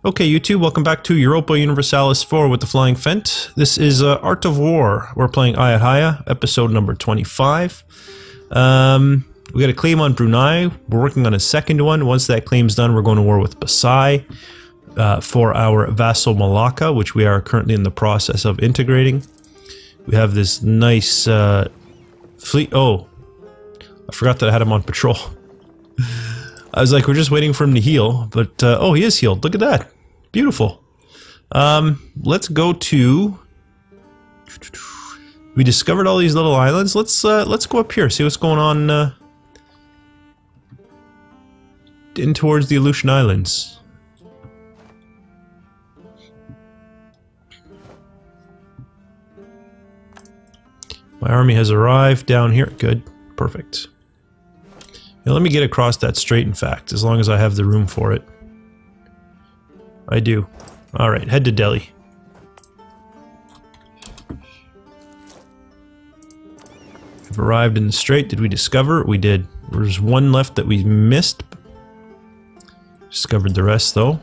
Okay, YouTube, welcome back to Europa Universalis 4 with the Flying Phent. This is Art of War. We're playing Ayutthaya, episode number 25. We got a claim on Brunei. We're working on a second one. Once that claim's done, we're going to war with Basai for our vassal Malacca, which we are currently in the process of integrating. We have this nice fleet. Oh, I forgot that I had him on patrol. I was like, we're just waiting for him to heal, but oh, he is healed. Look at that. Beautiful. Let's go to... We discovered all these little islands. Let's go up here, see what's going on in towards the Aleutian Islands. My army has arrived down here. Good. Perfect. Now let me get across that strait, in fact, as long as I have the room for it. I do. Alright, head to Delhi. We've arrived in the strait. Did we discover it? We did. There's one left that we missed. Discovered the rest, though.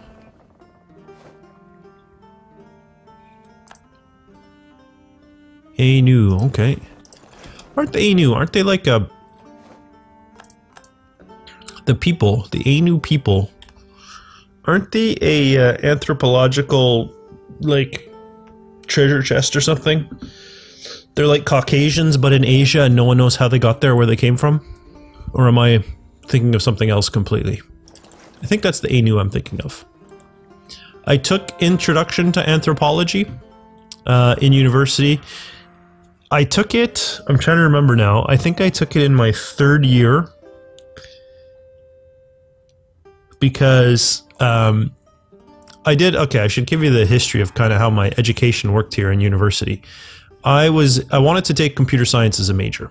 Ainu, okay. Aren't they Ainu? Aren't they like a... The people, the Ainu people, aren't they a anthropological, like, treasure chest or something? They're like Caucasians, but in Asia, and no one knows how they got there, where they came from? Or am I thinking of something else completely? I think that's the Ainu I'm thinking of. I took Introduction to Anthropology in university. I took it, I'm trying to remember now, I think I took it in my third year. Because I did, okay, I should give you the history of kind of how my education worked here in university. I wanted to take computer science as a major,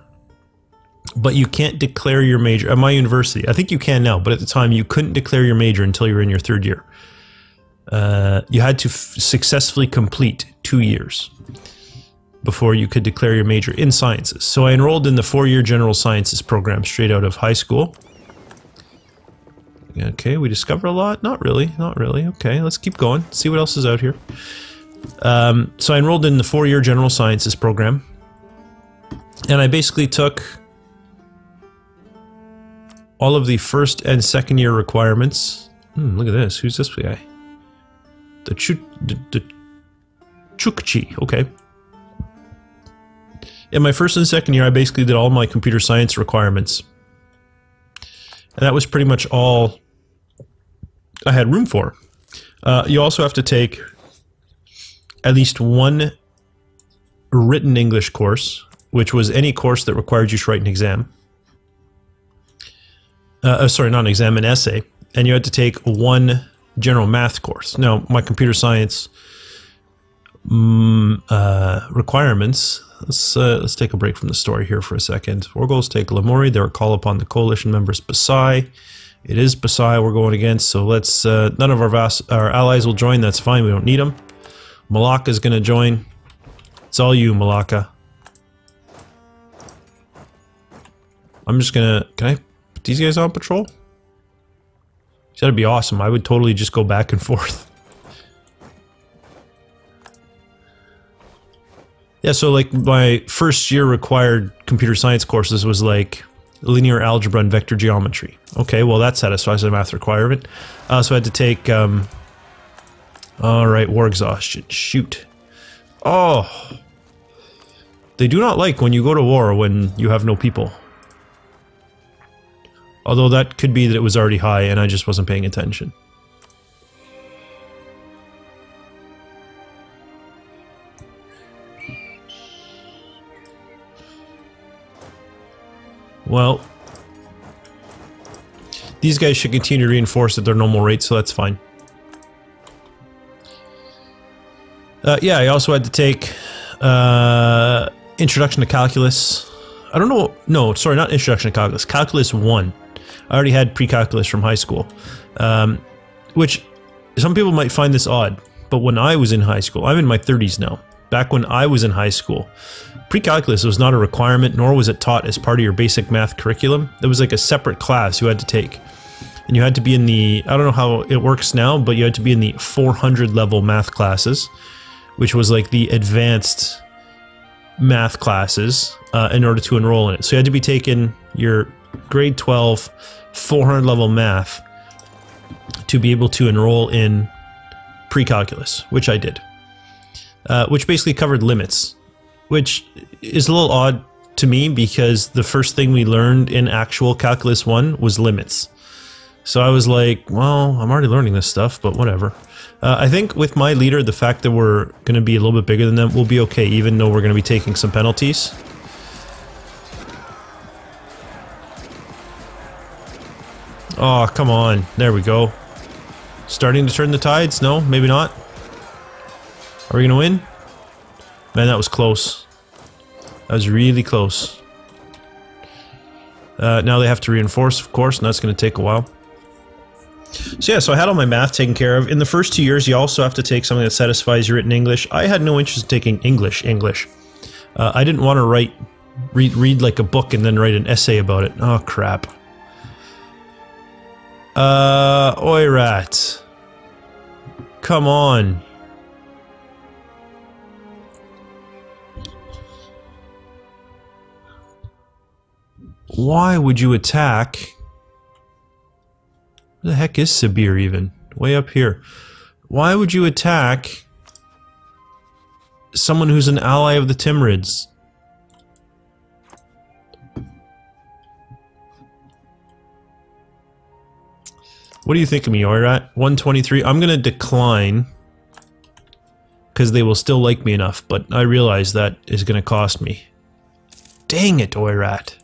but you can't declare your major at my university. I think you can now, but at the time you couldn't declare your major until you were in your third year. You had to successfully complete 2 years before you could declare your major in sciences. So I enrolled in the 4-year general sciences program straight out of high school. Okay, we discover a lot? Not really, not really. Okay, let's keep going. See what else is out here. So I enrolled in the 4-year general sciences program. And I basically took all of the first and second year requirements. Look at this. Who's this guy? The Chukchi. Okay. In my first and second year, I basically did all my computer science requirements. And that was pretty much all I had room for. You also have to take at least one written English course, which was any course that required you to write an exam. Sorry, not an exam, an essay. And you had to take one general math course. Now, my computer science requirements... Let's take a break from the story here for a second. War goals take Lamuri. They were call upon the coalition members Basai. It is Basai we're going against, so let's... none of our allies will join, that's fine, we don't need them. Malacca is going to join. It's all you, Malacca. I'm just gonna... Can I put these guys on patrol? That'd be awesome. I would totally just go back and forth. Yeah, so like my first year required computer science courses was like linear algebra and vector geometry. Okay, well that satisfies the math requirement. So I had to take, alright, war exhaustion. Shoot. Oh! They do not like when you go to war when you have no people. Although that could be that it was already high and I just wasn't paying attention. Well, these guys should continue to reinforce at their normal rate, so that's fine. Yeah, I also had to take Introduction to Calculus. I don't know, no, sorry, not Introduction to Calculus, Calculus 1. I already had pre-calculus from high school, which some people might find this odd, but when I was in high school, I'm in my 30s now, back when I was in high school, pre-calculus was not a requirement, nor was it taught as part of your basic math curriculum. There was like a separate class you had to take. And you had to be in the, I don't know how it works now, but you had to be in the 400 level math classes, which was like the advanced math classes in order to enroll in it. So you had to be taking your grade 12 400 level math to be able to enroll in pre-calculus, which I did. Which basically covered limits, which is a little odd to me because the first thing we learned in actual Calculus 1 was limits. So I was like, well, I'm already learning this stuff, but whatever. I think with my leader, the fact that we're going to be a little bit bigger than them will be okay, even though we're going to be taking some penalties. Oh, come on. There we go. Starting to turn the tides? No, maybe not. Are we going to win? Man, that was close. That was really close. Now they have to reinforce, of course, and that's going to take a while. So yeah, so I had all my math taken care of. In the first 2 years, you also have to take something that satisfies your written English. I had no interest in taking English. I didn't want to read like a book and then write an essay about it. Oh, crap. Oirat. Come on. Why would you attack? Where the heck is Sibir even? Way up here. Why would you attack someone who's an ally of the Timurids? What do you think of me, Oirat? 123. I'm gonna decline because they will still like me enough, but I realize that is gonna cost me. Dang it, Oirat.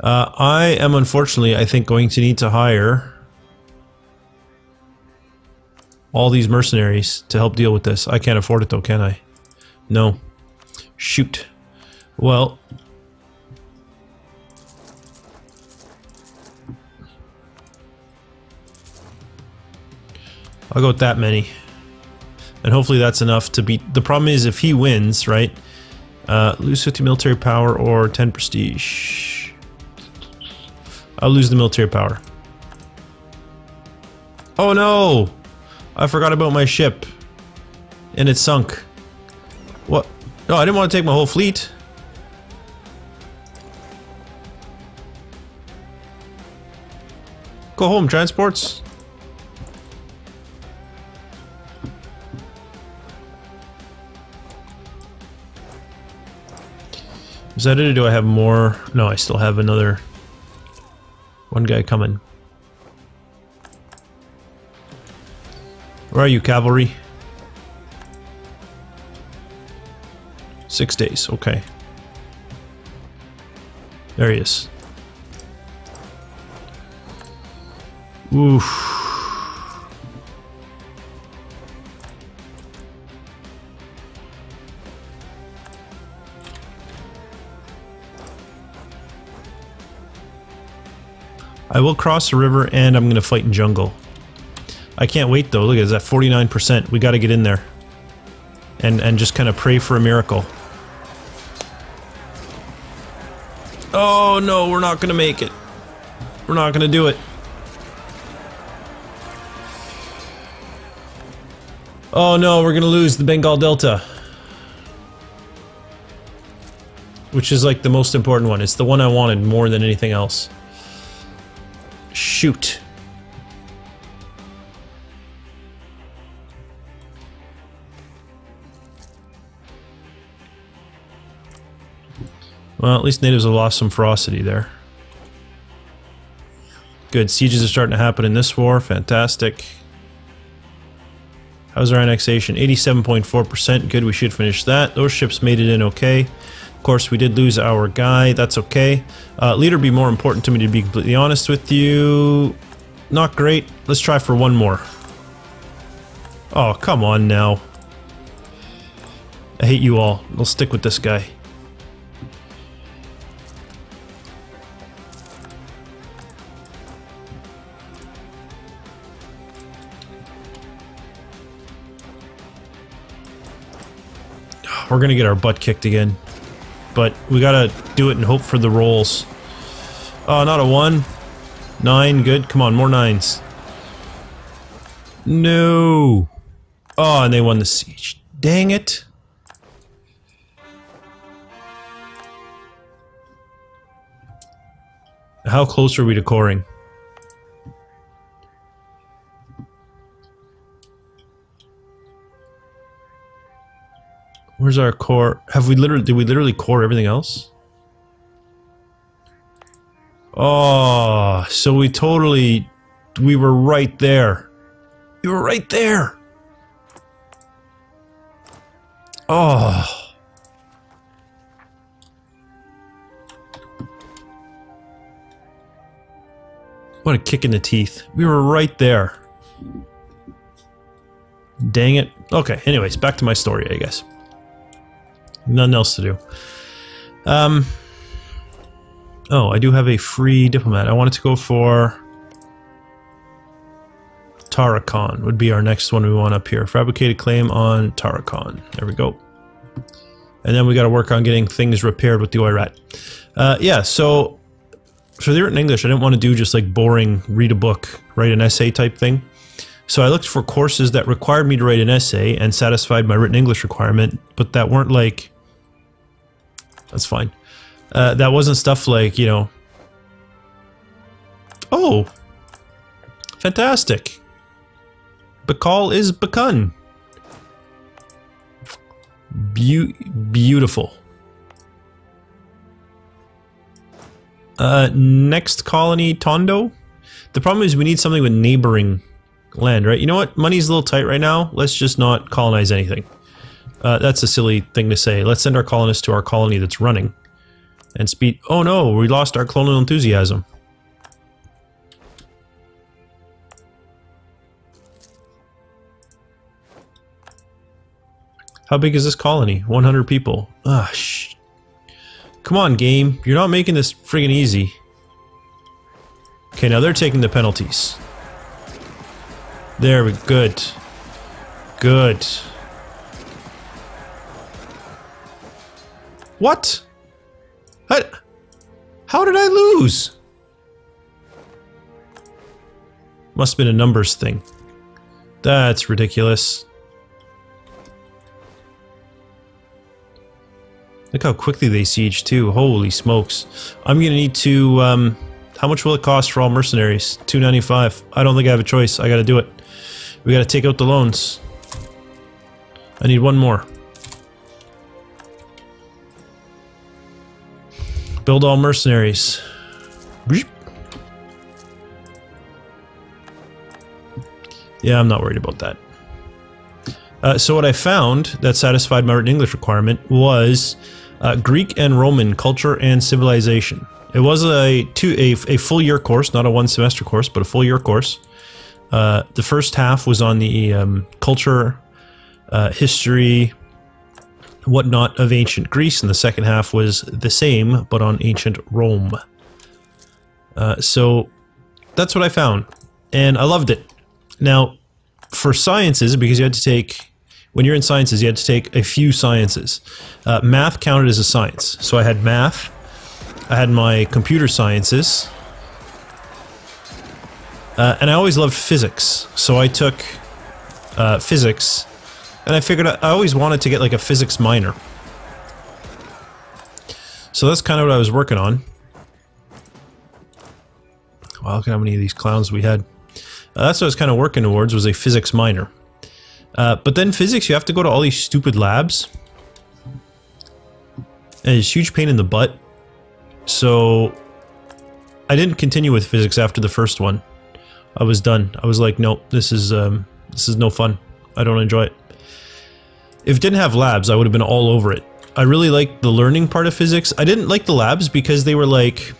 I am unfortunately, I think, going to need to hire all these mercenaries to help deal with this. I can't afford it though, can I? No. Shoot. Well. I'll go with that many. And hopefully that's enough to beat... The problem is if he wins, right? Lose 50 military power or 10 prestige. I'll lose the military power. Oh no! I forgot about my ship. And it sunk. What? No, I didn't want to take my whole fleet. Go home, transports. Is that it, or do I have more? No, I still have another... one guy coming. Where are you, cavalry? 6 days, okay. There he is. Oof. I will cross the river and I'm going to fight in jungle. I can't wait though, look at that 49%. We got to get in there. And just kind of pray for a miracle. Oh no, we're not going to make it. We're not going to do it. Oh no, we're going to lose the Bengal Delta. Which is like the most important one. It's the one I wanted more than anything else. Shoot. Well, at least natives have lost some ferocity there. Good, sieges are starting to happen in this war. Fantastic. How's our annexation? 87.4%. Good, we should finish that. Those ships made it in okay. Of course, we did lose our guy. That's okay. Leader be more important to me, to be completely honest with you. Not great. Let's try for one more. Oh, come on now. I hate you all. I'll stick with this guy. We're gonna get our butt kicked again. But we gotta do it and hope for the rolls. Oh, not a 1. 9, good. Come on, more 9s. No. Oh, and they won the siege. Dang it. How close are we to coring? Where's our core? Did we literally core everything else? Oh, so we were right there. We were right there. Oh. What a kick in the teeth. We were right there. Dang it. Okay, anyways, back to my story, I guess. Nothing else to do. Oh, I do have a free diplomat. I wanted to go for Tarakan would be our next one we want up here. Fabricated claim on Tarakan. There we go. And then we got to work on getting things repaired with the Oirat. Yeah, so for the written English, I didn't want to do just like boring read a book, write an essay type thing. So I looked for courses that required me to write an essay and satisfied my written English requirement, but that weren't like... That's fine. That wasn't stuff like, you know... Oh! Fantastic! Bakal is Bakun. Beautiful. Next colony, Tondo. The problem is we need something with neighboring land, right? You know what? Money's a little tight right now. Let's just not colonize anything. That's a silly thing to say. Let's send our colonists to our colony that's running. And speed... Oh no, we lost our colonial enthusiasm. How big is this colony? 100 people. Ah, shh. Come on, game. You're not making this friggin' easy. Okay, now they're taking the penalties. There we go. Good. Good. What? How did I lose? Must have been a numbers thing. That's ridiculous. Look how quickly they siege too. Holy smokes. I'm gonna need to, how much will it cost for all mercenaries? $295. I don't think I have a choice. I gotta do it. We gotta take out the loans. I need one more. Build all mercenaries. Yeah, I'm not worried about that. So what I found that satisfied my written English requirement was Greek and Roman culture and civilization. It was a full year course, not a 1 semester course, but a full year course. The first half was on the culture, history, whatnot of ancient Greece, and the second half was the same, but on ancient Rome. So that's what I found, and I loved it. Now, for sciences, because you had to take, when you're in sciences, you had to take a few sciences. Math counted as a science, so I had math, I had my computer sciences, and I always loved physics, so I took physics. And I figured I always wanted to get like a physics minor. So that's kind of what I was working on. Wow, look at how many of these clowns we had. That's what I was kind of working towards, was a physics minor. But then physics, you have to go to all these stupid labs. And it's a huge pain in the butt. So I didn't continue with physics after the first one. I was done. I was like, nope, this is no fun. I don't enjoy it. If it didn't have labs, I would have been all over it. I really liked the learning part of physics. I didn't like the labs because they were like...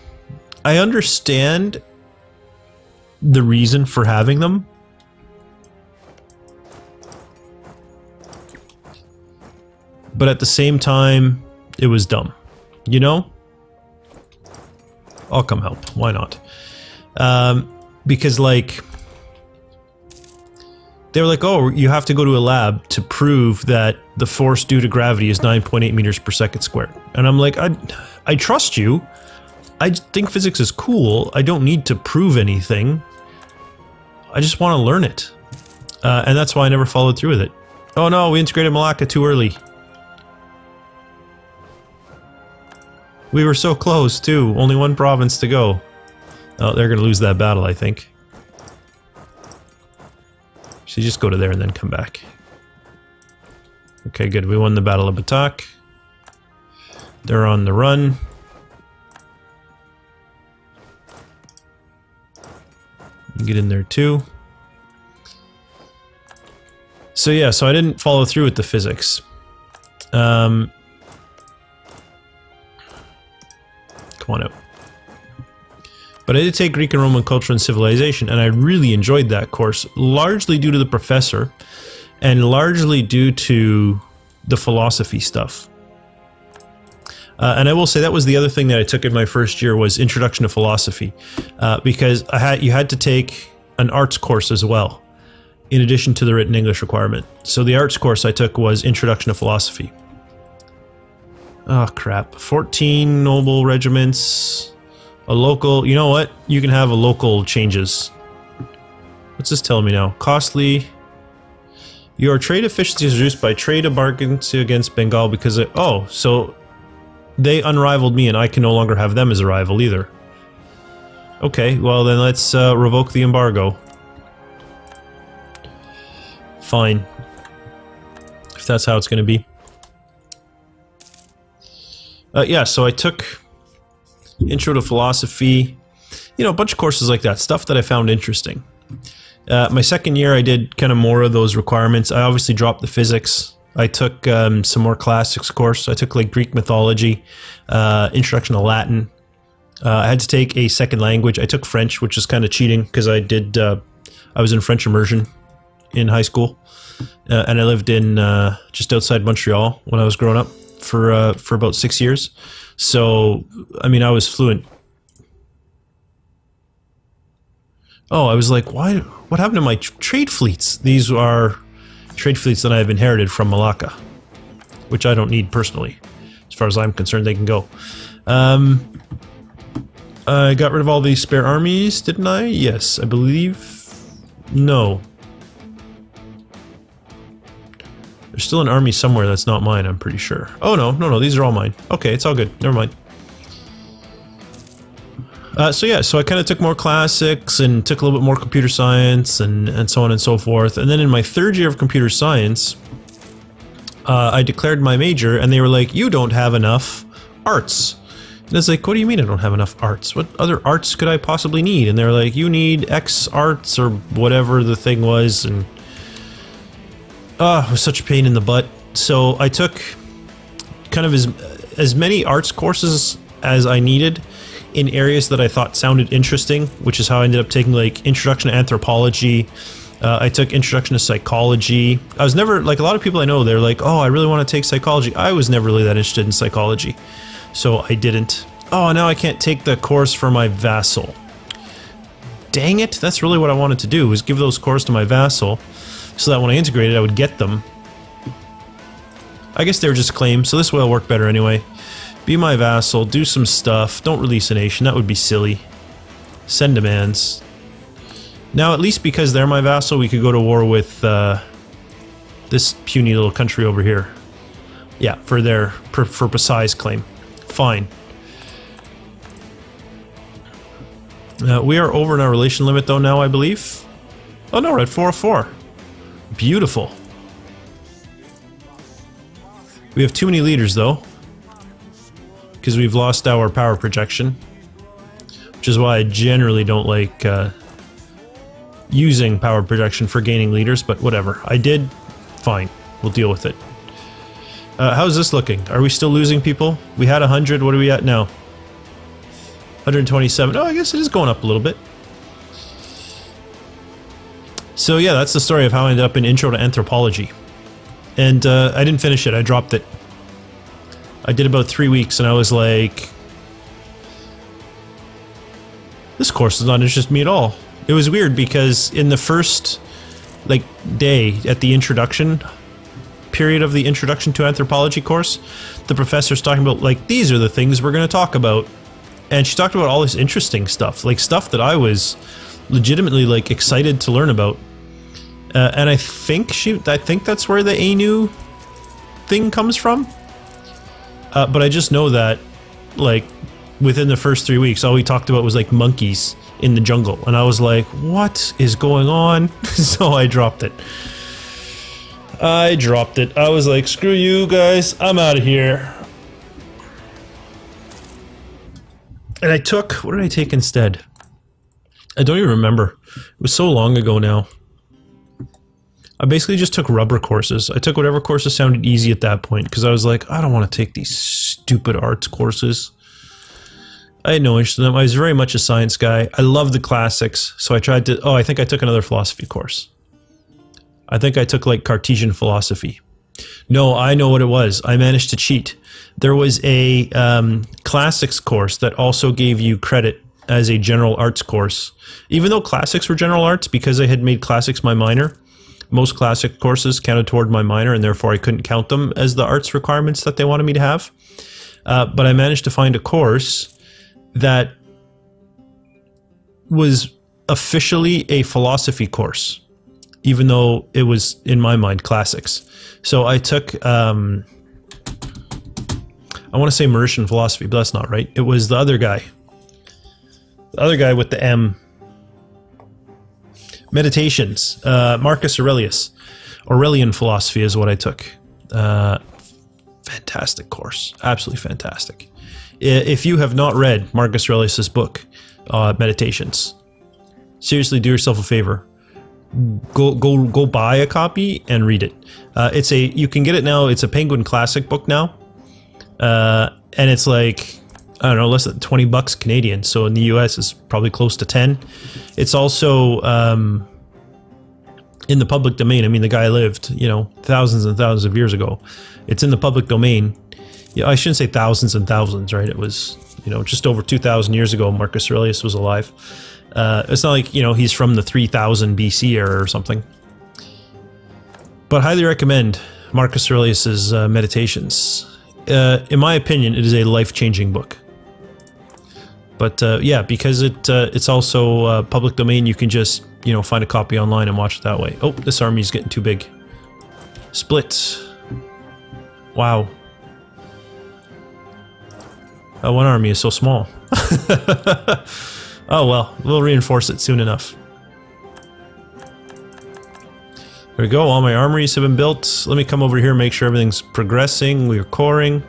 I understand the reason for having them. But at the same time, it was dumb. You know? I'll come help. Why not? Because, like... they were like, oh, you have to go to a lab to prove that the force due to gravity is 9.8 meters per second squared. And I'm like, I trust you. I think physics is cool. I don't need to prove anything. I just want to learn it. And that's why I never followed through with it. Oh no, we integrated Malacca too early. We were so close too. Only one province to go. Oh, they're going to lose that battle, I think. So just go to there and then come back. Okay, good. We won the Battle of Batak. They're on the run. Get in there too. So yeah, so I didn't follow through with the physics. Come on out. But I did take Greek and Roman culture and civilization, and I really enjoyed that course, largely due to the professor, and largely due to the philosophy stuff. And I will say that was the other thing that I took in my first year was Introduction to Philosophy, because you had to take an arts course as well, in addition to the written English requirement. So the arts course I took was Introduction to Philosophy. Oh crap, 14 noble regiments, a local, you know what? You can have a local changes. What's this telling me now? Costly. Your trade efficiency is reduced by trade bargains against Bengal because of, oh, so they unrivaled me and I can no longer have them as a rival either. Okay, well then let's revoke the embargo. Fine. If that's how it's going to be. Yeah, so I took Intro to Philosophy, you know, a bunch of courses like that, stuff that I found interesting. My second year I did kind of more of those requirements. I obviously dropped the physics. I took some more classics course. I took like Greek mythology, introduction to Latin. I had to take a second language. I took French, which is kind of cheating because I was in French immersion in high school. And I lived in just outside Montreal when I was growing up for about 6 years. So, I mean, I was fluent. Oh, I was like, why? What happened to my trade fleets? These are trade fleets that I have inherited from Malacca, which I don't need personally. As far as I'm concerned, they can go. I got rid of all these spare armies, didn't I? Yes, I believe. No. There's still an army somewhere that's not mine, I'm pretty sure. Oh, no, these are all mine. Okay, it's all good. Never mind. So yeah, so I kind of took more classics and took a little bit more computer science and so on and so forth. And then in my third year of computer science, I declared my major and they were like, you don't have enough arts. And I was like, what do you mean I don't have enough arts? What other arts could I possibly need? And they're like, you need X arts or whatever the thing was. And it was such a pain in the butt. So I took kind of as many arts courses as I needed in areas that I thought sounded interesting, which is how I ended up taking like Introduction to Anthropology. I took Introduction to Psychology. I was never, like a lot of people I know, they're like, oh, I really want to take psychology. I was never really that interested in psychology, so I didn't. Oh, now I can't take the course for my vassal. Dang it, that's really what I wanted to do, was give those courses to my vassal, so that when I integrated, I would get them. I guess they were just claims, so this way it'll work better anyway. Be my vassal, do some stuff, don't release a nation, that would be silly. Send demands. Now, at least because they're my vassal, we could go to war with this puny little country over here. Yeah, for Pasai's claim. Fine. We are over in our relation limit though now, I believe. Oh no, we're at 404. Beautiful. We have too many leaders though, because we've lost our power projection, which is why I generally don't like using power projection for gaining leaders, but whatever. I did, fine. We'll deal with it. How's this looking? Are we still losing people? We had 100, what are we at now? 127. Oh, I guess it is going up a little bit. So yeah, that's the story of how I ended up in Intro to Anthropology. And I didn't finish it, I dropped it. I did about 3 weeks and I was like, this course does not interest me at all. It was weird because in the first like, day at the introduction period of the Introduction to Anthropology course, the professor's talking about, like, these are the things we're going to talk about. And she talked about all this interesting stuff, like stuff that I was legitimately, like, excited to learn about. And I think that's where the Ainu thing comes from. But I just know that, like, within the first 3 weeks, all we talked about was, like, monkeys in the jungle. And I was like, what is going on? So I dropped it. I was like, screw you guys, I'm out of here. And I took, what did I take instead? I don't even remember. It was so long ago now. I basically just took rubber courses. I took whatever courses sounded easy at that point, because I was like, I don't want to take these stupid arts courses. I had no interest in them. I was very much a science guy. I love the classics, so I tried to... Oh, I think I took another philosophy course. I think I took, like, Cartesian philosophy. No, I know what it was. I managed to cheat. There was a classics course that also gave you credit as a general arts course. Even though classics were general arts, because I had made classics my minor, most classic courses counted toward my minor, and therefore I couldn't count them as the arts requirements that they wanted me to have. But I managed to find a course that was officially a philosophy course, even though it was, in my mind, classics. So I took, I want to say Mauritian philosophy, but that's not right. It was the other guy. The other guy with the M. Meditations. Marcus Aurelius. Aurelian philosophy is what I took. Fantastic course. Absolutely fantastic. If you have not read Marcus Aurelius's book, Meditations, seriously do yourself a favor. Go buy a copy and read it. You can get it now. It's a Penguin Classic book now. And it's like, I don't know, less than 20 bucks Canadian. So in the US it's probably close to 10. It's also in the public domain. I mean, the guy lived, you know, thousands and thousands of years ago. It's in the public domain. Yeah, I shouldn't say thousands and thousands, right? It was, you know, just over 2,000 years ago Marcus Aurelius was alive. It's not like, you know, he's from the 3000 BC era or something. But highly recommend Marcus Aurelius's Meditations. In my opinion, it is a life-changing book. But yeah, because it's also public domain, you can just, you know, find a copy online and watch it that way. Oh, this army's getting too big. Split. Wow. One army is so small. Oh well, we'll reinforce it soon enough. There we go, all my armories have been built. Let me come over here and make sure everything's progressing. We're coring.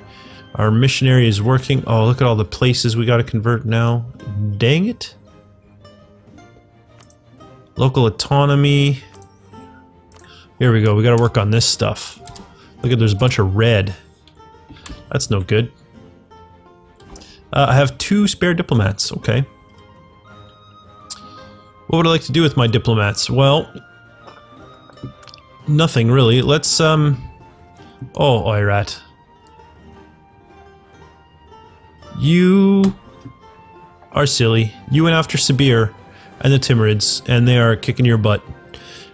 Our missionary is working. Oh, look at all the places we gotta convert now. Dang it. Local autonomy. Here we go, we gotta work on this stuff. Look at, there's a bunch of red. That's no good. I have 2 spare diplomats, okay. What would I like to do with my diplomats? Well, nothing really. Let's, oh, Irat. You are silly. You went after Sabir and the Timurids, and they are kicking your butt.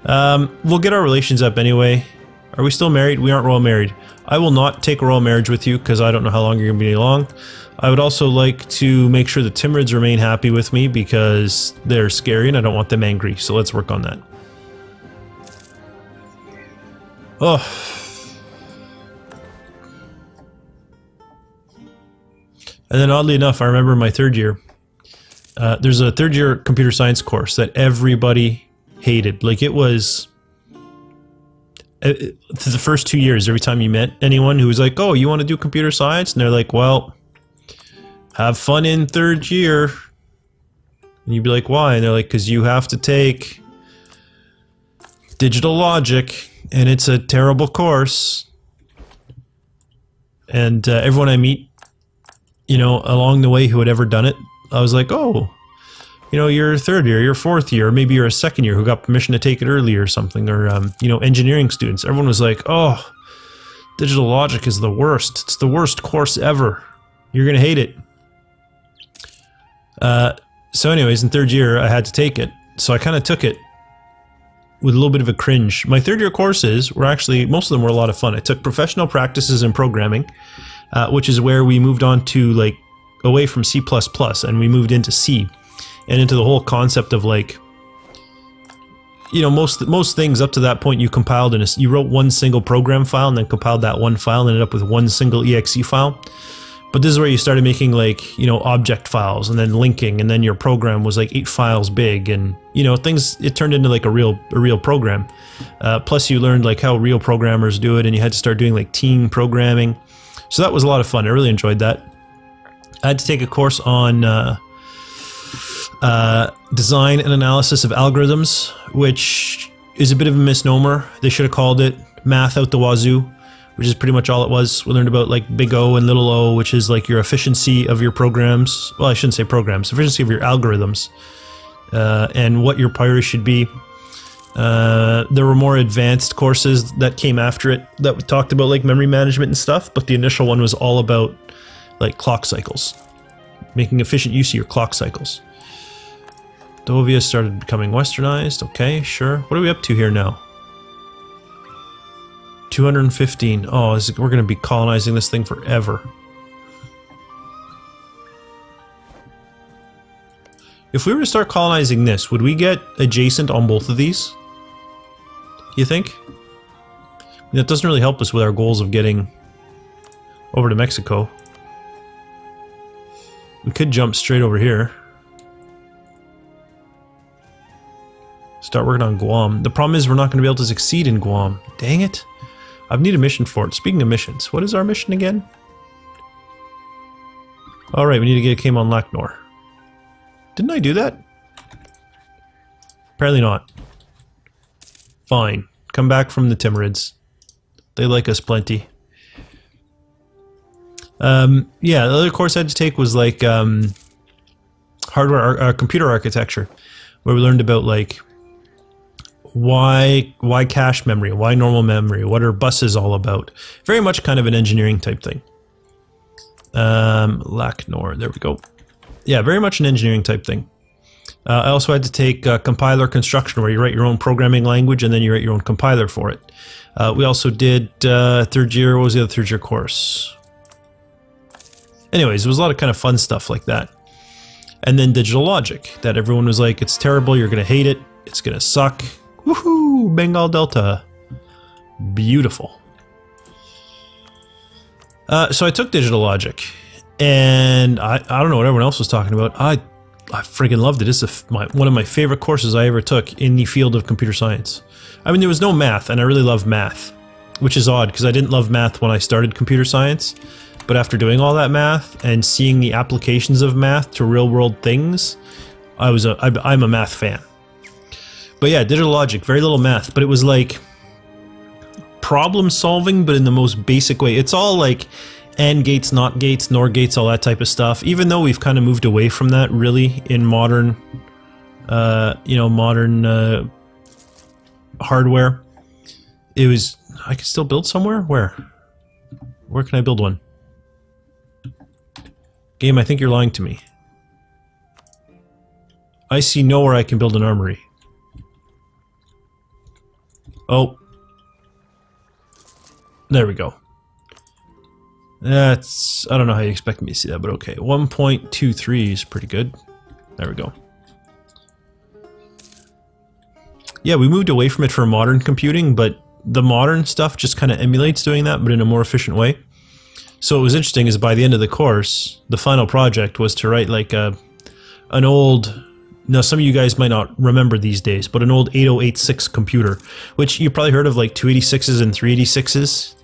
We'll get our relations up anyway. Are we still married? We aren't royal married. I will not take a royal marriage with you, because I don't know how long you're going to be any long. I would also like to make sure the Timurids remain happy with me, because they're scary and I don't want them angry, so let's work on that. Oh. And then oddly enough, I remember my 3rd year, there's a 3rd year computer science course that everybody hated. Like, it was... the first 2 years, every time you met anyone who was like, oh, you want to do computer science? And they're like, well, have fun in 3rd year. And you'd be like, why? And they're like, because you have to take digital logic, and it's a terrible course. And everyone I meet, you know, along the way who had ever done it, I was like, oh, you know, you're 3rd year, you're 4th year, or maybe you're a 2nd year who got permission to take it early or something, or, you know, engineering students. Everyone was like, oh, digital logic is the worst. It's the worst course ever. You're gonna hate it. So anyways, in 3rd year, I had to take it. So I kind of took it with a little bit of a cringe. My third year courses were actually, most of them were a lot of fun. I took professional practices in programming, which is where we moved on to like away from C++ and we moved into C and into the whole concept of like, you know, most things up to that point you compiled you wrote one single program file and then compiled that one file and ended up with one single exe file. But this is where you started making like, you know, object files and then linking, and then your program was like 8 files big, and you know, it turned into like a real program. Plus you learned like how real programmers do it, and you had to start doing like team programming. So that was a lot of fun. I really enjoyed that. I had to take a course on design and analysis of algorithms, which is a bit of a misnomer. They should have called it math out the wazoo, which is pretty much all it was. We learned about like big O and little o, which is like your efficiency of your programs. Well, I shouldn't say programs, efficiency of your algorithms, and what your priority should be. There were more advanced courses that came after it that talked about like memory management and stuff, but the initial one was all about like clock cycles, making efficient use of your clock cycles. Dovia started becoming westernized. Okay, sure. What are we up to here now? 215. Oh, we're going to be colonizing this thing forever. If we were to start colonizing this, would we get adjacent on both of these? You think? That doesn't really help us with our goals of getting over to Mexico. We could jump straight over here. Start working on Guam. The problem is we're not going to be able to succeed in Guam. Dang it. I need a mission for it. Speaking of missions, what is our mission again? Alright, we need to get a Came on Laknor. Didn't I do that? Apparently not. Fine. Come back from the Timurids. They like us plenty. Yeah, the other course I had to take was like computer architecture, where we learned about like why cache memory, why normal memory, what are buses all about. Very much kind of an engineering type thing. Laknor, there we go. Yeah, very much an engineering type thing. I also had to take compiler construction, where you write your own programming language and then you write your own compiler for it. We also did third year, what was the other third year course? Anyways, there was a lot of kind of fun stuff like that. And then digital logic, that everyone was like, it's terrible, you're gonna hate it, it's gonna suck. Woohoo! Bengal Delta. Beautiful. So I took digital logic, and I don't know what everyone else was talking about. I friggin' loved it. This is one of my favorite courses I ever took in the field of computer science. I mean, there was no math, and I really love math, which is odd because I didn't love math when I started computer science. But after doing all that math and seeing the applications of math to real-world things, I'm a math fan. But yeah, digital logic, very little math, but it was like problem solving, but in the most basic way. It's all like AND gates, NOT gates, NOR gates, all that type of stuff. Even though we've kind of moved away from that really in modern, you know, modern hardware. It was, I could still build somewhere? Where can I build one? Game, I think you're lying to me. I see nowhere I can build an armory. Oh. There we go. That's... I don't know how you expect me to see that, but okay. 1.23 is pretty good. There we go. Yeah, we moved away from it for modern computing, but the modern stuff just kind of emulates doing that, but in a more efficient way. So what was interesting is by the end of the course, the final project was to write like an old... Now, some of you guys might not remember these days, but an old 8086 computer, which you probably heard of like 286s and 386s.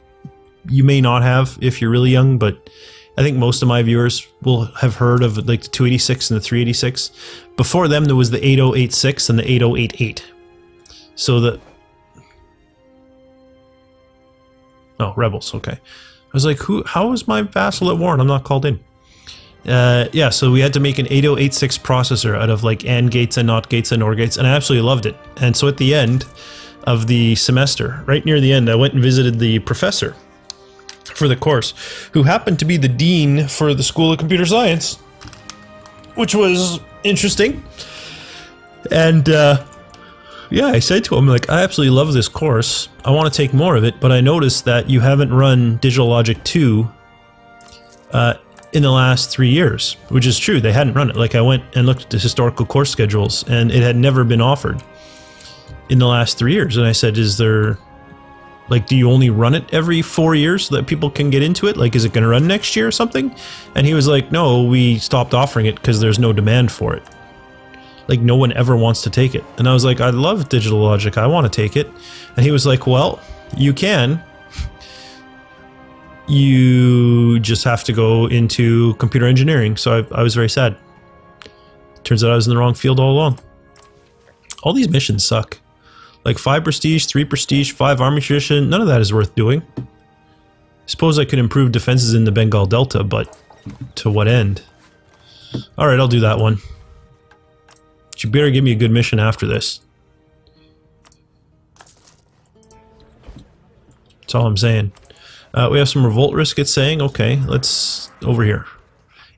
You may not have if you're really young, but I think most of my viewers will have heard of like the 286 and the 386. Before them, there was the 8086 and the 8088. So the... Oh, Rebels, okay. I was like, how is my vassal at war and I'm not called in? Yeah, so we had to make an 8086 processor out of like AND gates and NOT gates and OR gates, and I absolutely loved it. And so at the end of the semester, right near the end, I went and visited the professor for the course, who happened to be the dean for the School of Computer Science, which was interesting. And Yeah, I said to him, like, I absolutely love this course. I want to take more of it, but I noticed that you haven't run Digital Logic 2 in the last 3 years, which is true. They hadn't run it. Like, I went and looked at the historical course schedules, and it had never been offered in the last 3 years. And I said, is there, like, do you only run it every 4 years so that people can get into it? Like, is it going to run next year or something? And he was like, no, we stopped offering it because there's no demand for it. Like, no one ever wants to take it. And I was like, I love Digital Logic. I want to take it. And he was like, well, you can. You just have to go into computer engineering. So I was very sad. Turns out I was in the wrong field all along. All these missions suck. Like 5 prestige, 3 prestige, 5 army tradition. None of that is worth doing. Suppose I could improve defenses in the Bengal Delta, but to what end? Alright, I'll do that one. But you better give me a good mission after this. That's all I'm saying. We have some revolt risk, it's saying. Okay, let's... over here.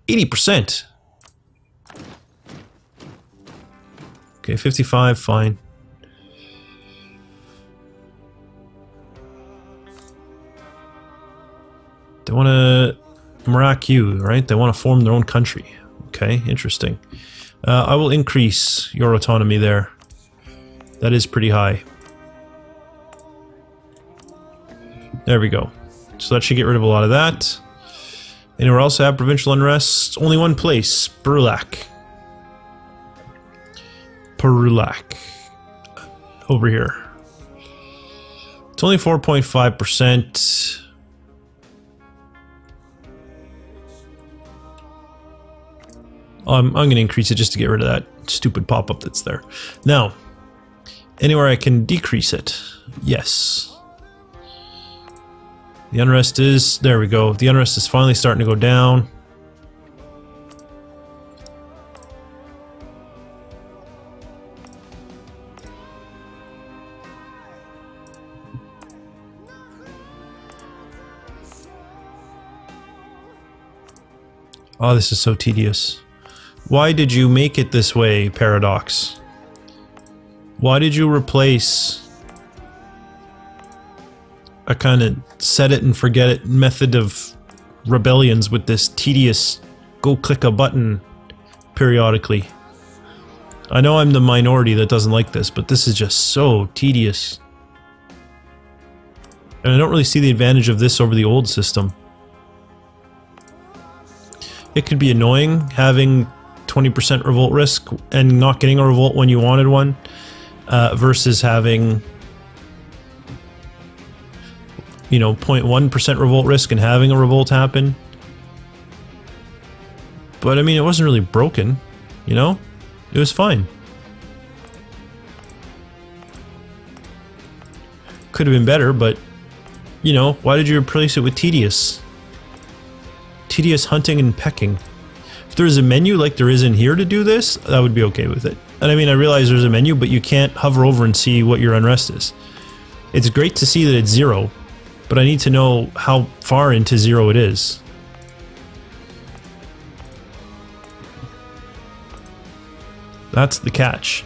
80%! Okay, 55, fine. They want to... Marak you, right? They want to form their own country. Okay, interesting. I will increase your autonomy there. That is pretty high. There we go. So that should get rid of a lot of that. Anywhere else have provincial unrest? Only one place. Perulak. Perulak. Over here. It's only 4.5%. I'm going to increase it just to get rid of that stupid pop-up that's there. Now, anywhere I can decrease it. Yes. The unrest is... there we go. The unrest is finally starting to go down. Oh, this is so tedious. Why did you make it this way, Paradox? Why did you replace a kind of set it and forget it method of rebellions with this tedious go click a button periodically? I know I'm the minority that doesn't like this, but this is just so tedious. And I don't really see the advantage of this over the old system. It could be annoying having 20% revolt risk and not getting a revolt when you wanted one, versus having, you know, 0.1% revolt risk and having a revolt happen. But I mean, it wasn't really broken, you know? It was fine. Could have been better, but, you know, why did you replace it with tedious? Tedious hunting and pecking. If there was a menu like there is in here to do this, that would be okay with it. And I mean, I realize there's a menu, but you can't hover over and see what your unrest is. It's great to see that it's 0, but I need to know how far into 0 it is. That's the catch.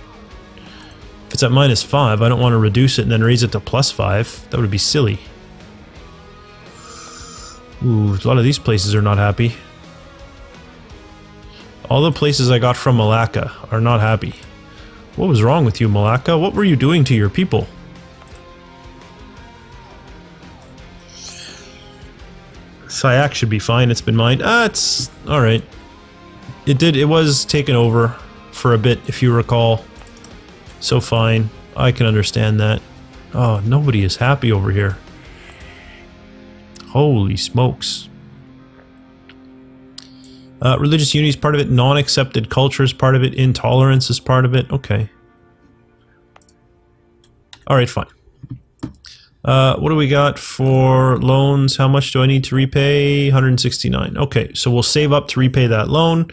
If it's at -5, I don't want to reduce it and then raise it to +5. That would be silly. Ooh, a lot of these places are not happy. All the places I got from Malacca are not happy. What was wrong with you, Malacca? What were you doing to your people? Sayak should be fine. It's been mined. It's alright. It was taken over for a bit, if you recall. So fine. I can understand that. Oh, nobody is happy over here. Holy smokes. Religious unity is part of it. Non-accepted culture is part of it. Intolerance is part of it. Okay. Alright, fine. What do we got for loans? How much do I need to repay? 169. Okay, so we'll save up to repay that loan.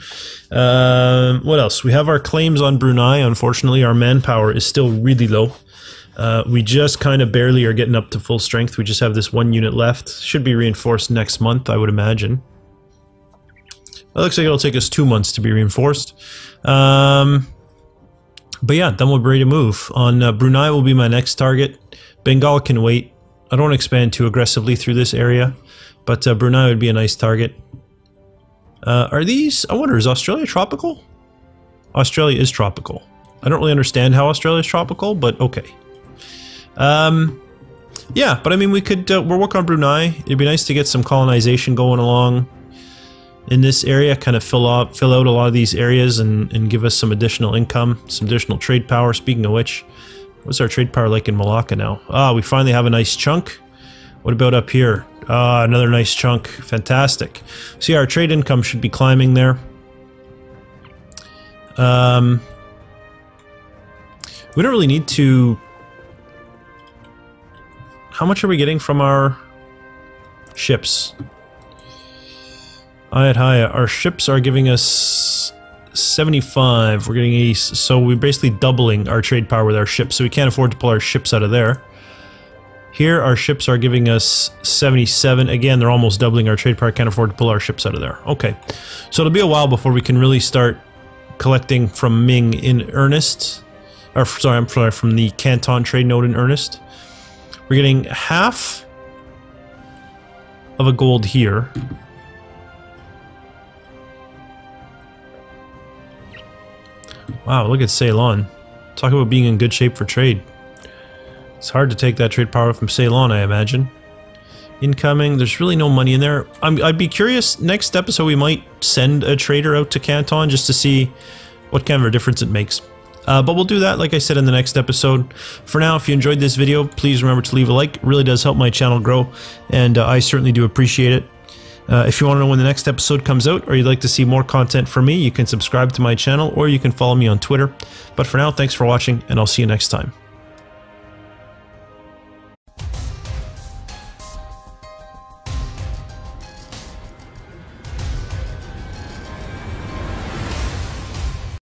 What else? We have our claims on Brunei. Unfortunately, our manpower is still really low. We just kind of barely are getting up to full strength. We just have this 1 unit left. Should be reinforced next month, I would imagine. It looks like it'll take us 2 months to be reinforced. But yeah, then we'll be ready to move. On Brunei will be my next target. Bengal can wait. I don't want to expand too aggressively through this area, but Brunei would be a nice target. Are these... I wonder, is Australia tropical? Australia is tropical. I don't really understand how Australia is tropical, but okay. Yeah, but I mean, we could... we'll work on Brunei. It'd be nice to get some colonization going along in this area, kind of fill out a lot of these areas and give us some additional income, some additional trade power. Speaking of which, what's our trade power like in Malacca now? Ah, we finally have a nice chunk. What about up here? Ah, another nice chunk. Fantastic. See, our trade income should be climbing there. We don't really need to... How much are we getting from our ships? Ayutthaya, our ships are giving us 75. We're getting 80, so we're basically doubling our trade power with our ships, so we can't afford to pull our ships out of there. Here, our ships are giving us 77. Again, they're almost doubling our trade power. Can't afford to pull our ships out of there. Okay, so it'll be a while before we can really start collecting from Ming in earnest. Or, sorry, I'm sorry, from the Canton trade node in earnest. We're getting half of a gold here. Wow, look at Ceylon. Talk about being in good shape for trade. It's hard to take that trade power from Ceylon, I imagine. Incoming, there's really no money in there. I'd be curious, next episode we might send a trader out to Canton just to see what kind of a difference it makes. But we'll do that, like I said, in the next episode. For now, if you enjoyed this video, please remember to leave a like. It really does help my channel grow, and I certainly do appreciate it. If you want to know when the next episode comes out, or you'd like to see more content from me, you can subscribe to my channel, or you can follow me on Twitter. But for now, thanks for watching, and I'll see you next time.